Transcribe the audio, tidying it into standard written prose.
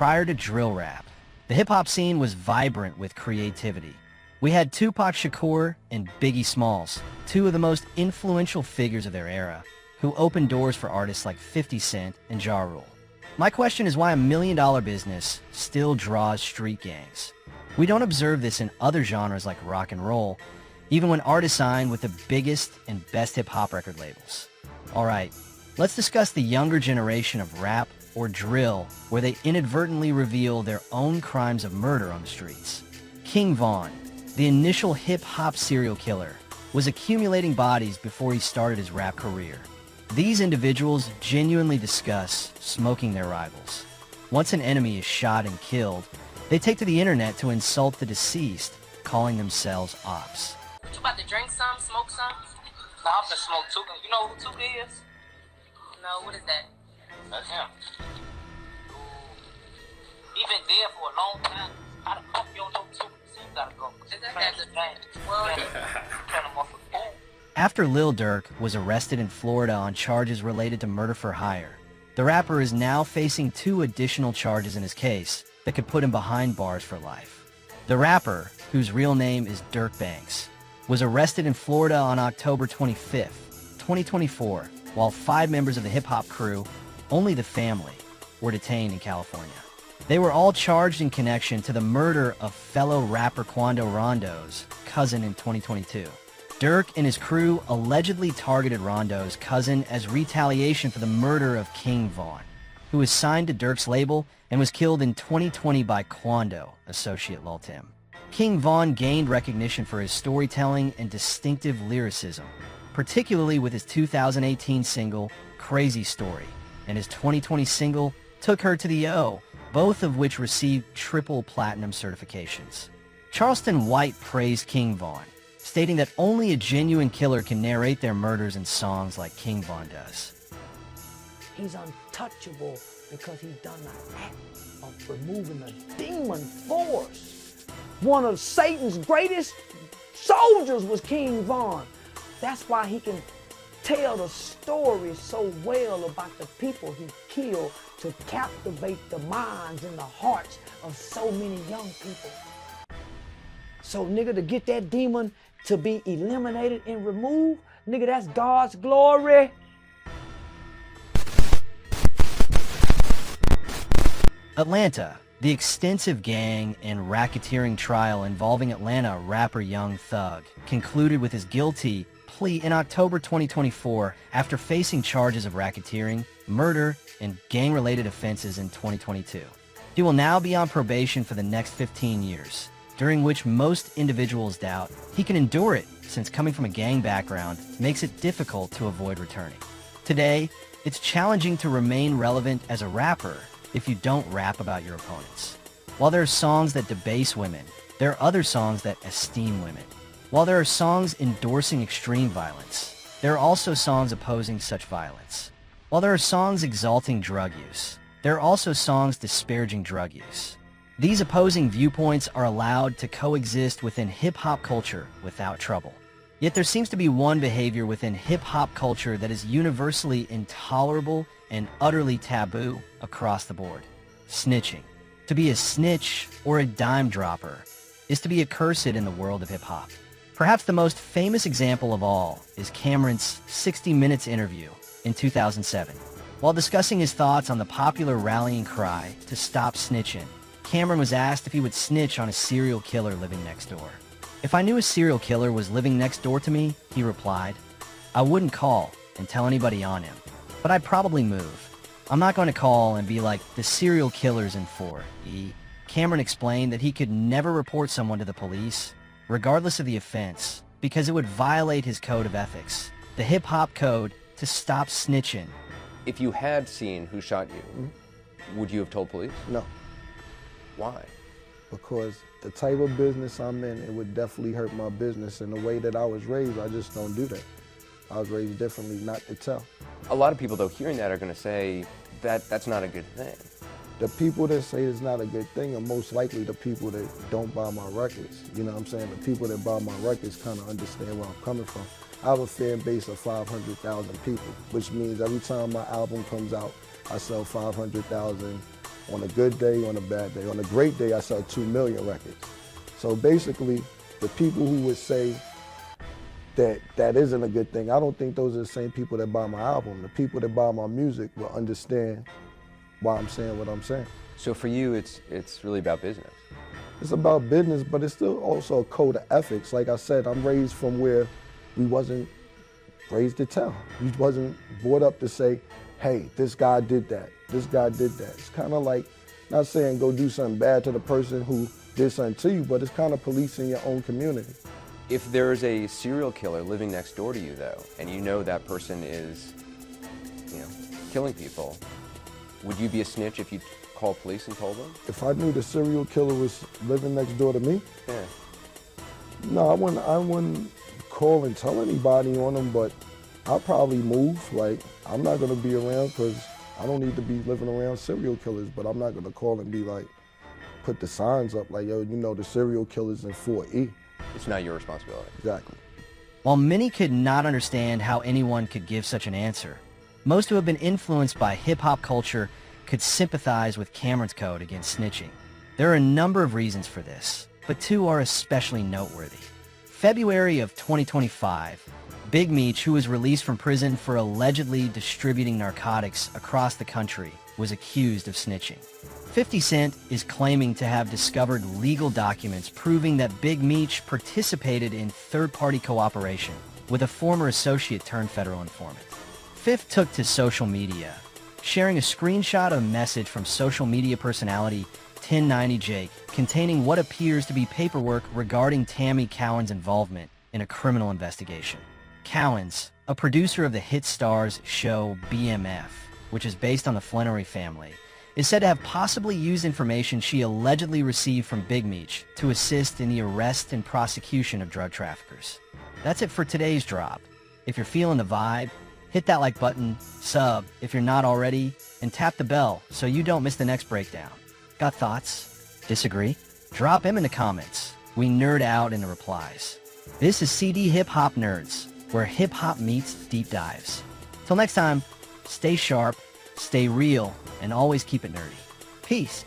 prior to drill rap, the hip-hop scene was vibrant with creativity. We had Tupac Shakur and Biggie Smalls, two of the most influential figures of their era, who opened doors for artists like 50 Cent and Ja Rule. My question is why a million-dollar business still draws street gangs. We don't observe this in other genres like rock and roll, even when artists sign with the biggest and best hip-hop record labels. Alright, let's discuss the younger generation of rap or drill where they inadvertently reveal their own crimes of murder on the streets. King Von, the initial hip-hop serial killer, was accumulating bodies before he started his rap career. These individuals genuinely discuss smoking their rivals. Once an enemy is shot and killed, they take to the internet to insult the deceased, calling themselves ops. You about to drink some, smoke some? Nah, I'm finna smoke Tuka. You know who Tuka is? No, what is that? That's him. He been dead for a long time. How the fuck you don't know Tuka? So you gotta go. Is that the well, Turn him off a fool. After Lil Durk was arrested in Florida on charges related to murder for hire, the rapper is now facing 2 additional charges in his case that could put him behind bars for life. The rapper, whose real name is Dirk Banks, was arrested in Florida on October 25th, 2024, while 5 members of the hip-hop crew, Only the Family, were detained in California. They were all charged in connection to the murder of fellow rapper Quando Rondo's cousin in 2022. Dirk and his crew allegedly targeted Rondo's cousin as retaliation for the murder of King Von, who was signed to Dirk's label and was killed in 2020 by Quando, associate Lil Tim. King Von gained recognition for his storytelling and distinctive lyricism, particularly with his 2018 single, Crazy Story, and his 2020 single, Took Her to the O, both of which received triple platinum certifications. Charleston White praised King Von, stating that only a genuine killer can narrate their murders in songs like King Von does. He's untouchable because he done the act of removing the demon force. One of Satan's greatest soldiers was King Von. That's why he can tell the story so well about the people he killed to captivate the minds and the hearts of so many young people. So nigga, to get that demon to be eliminated and removed, nigga, that's God's glory. Atlanta, the extensive gang and racketeering trial involving Atlanta rapper Young Thug, concluded with his guilty plea in October 2024 after facing charges of racketeering, murder, and gang-related offenses in 2022. He will now be on probation for the next 15 years, during which most individuals doubt he can endure it since coming from a gang background makes it difficult to avoid returning. Today, it's challenging to remain relevant as a rapper if you don't rap about your opponents. While there are songs that debase women, there are other songs that esteem women. While there are songs endorsing extreme violence, there are also songs opposing such violence. While there are songs exalting drug use, there are also songs disparaging drug use. These opposing viewpoints are allowed to coexist within hip-hop culture without trouble. Yet there seems to be one behavior within hip-hop culture that is universally intolerable and utterly taboo across the board: snitching. To be a snitch or a dime dropper is to be accursed in the world of hip-hop. Perhaps the most famous example of all is Cameron's 60 Minutes interview in 2007. While discussing his thoughts on the popular rallying cry to stop snitching, Cameron was asked if he would snitch on a serial killer living next door. "If I knew a serial killer was living next door to me," he replied, "I wouldn't call and tell anybody on him, but I'd probably move. I'm not going to call and be like, the serial killer's in for E." Cameron explained that he could never report someone to the police, regardless of the offense, because it would violate his code of ethics, the hip-hop code to stop snitching. If you had seen who shot you, would you have told police? No, Why? because the type of business I'm in, it would definitely hurt my business. And the way that I was raised, I just don't do that. I was raised differently, not to tell. A lot of people, though, hearing that are going to say that that's not a good thing. The people that say it's not a good thing are most likely the people that don't buy my records. You know what I'm saying? The people that buy my records kind of understand where I'm coming from. I have a fan base of 500,000 people, which means every time my album comes out, I sell 500,000 On a good day, on a bad day. On a great day, I sell 2 million records. So basically, the people who would say that that isn't a good thing, I don't think those are the same people that buy my album. The people that buy my music will understand why I'm saying what I'm saying. So for you, it's really about business. It's about business, but it's still also a code of ethics. Like I said, I'm raised from where we wasn't raised to tell. We wasn't brought up to say, hey, this guy did that, this guy did that. It's kind of like, not saying go do something bad to the person who did something to you, but it's kind of policing your own community. If there's a serial killer living next door to you, though, and you know that person is, killing people, would you be a snitch if you called police and told them? If I knew the serial killer was living next door to me, Yeah. no, I wouldn't call and tell anybody on them, but I'll probably move. Like, I'm not gonna be around because I don't need to be living around serial killers, but I'm not gonna call and be like, put the signs up like, yo, the serial killer's in 4E. It's not your responsibility. Exactly. While many could not understand how anyone could give such an answer, most who have been influenced by hip-hop culture could sympathize with Cameron's code against snitching. There are a number of reasons for this, but two are especially noteworthy. February of 2025, Big Meech, who was released from prison for allegedly distributing narcotics across the country, was accused of snitching. 50 Cent is claiming to have discovered legal documents proving that Big Meech participated in third-party cooperation with a former associate turned federal informant. Fifth took to social media, sharing a screenshot of a message from social media personality 1090 Jake containing what appears to be paperwork regarding Tammy Cowan's involvement in a criminal investigation. Cowens, a producer of the hit Starz show BMF, which is based on the Flannery family, is said to have possibly used information she allegedly received from Big Meech to assist in the arrest and prosecution of drug traffickers. That's it for today's drop. If you're feeling the vibe, hit that like button, sub if you're not already, and tap the bell so you don't miss the next breakdown. Got thoughts? Disagree? Drop them in the comments. We nerd out in the replies. This is CD Hip Hop Nerds, where hip hop meets deep dives. Till next time, stay sharp, stay real, and always keep it nerdy. Peace.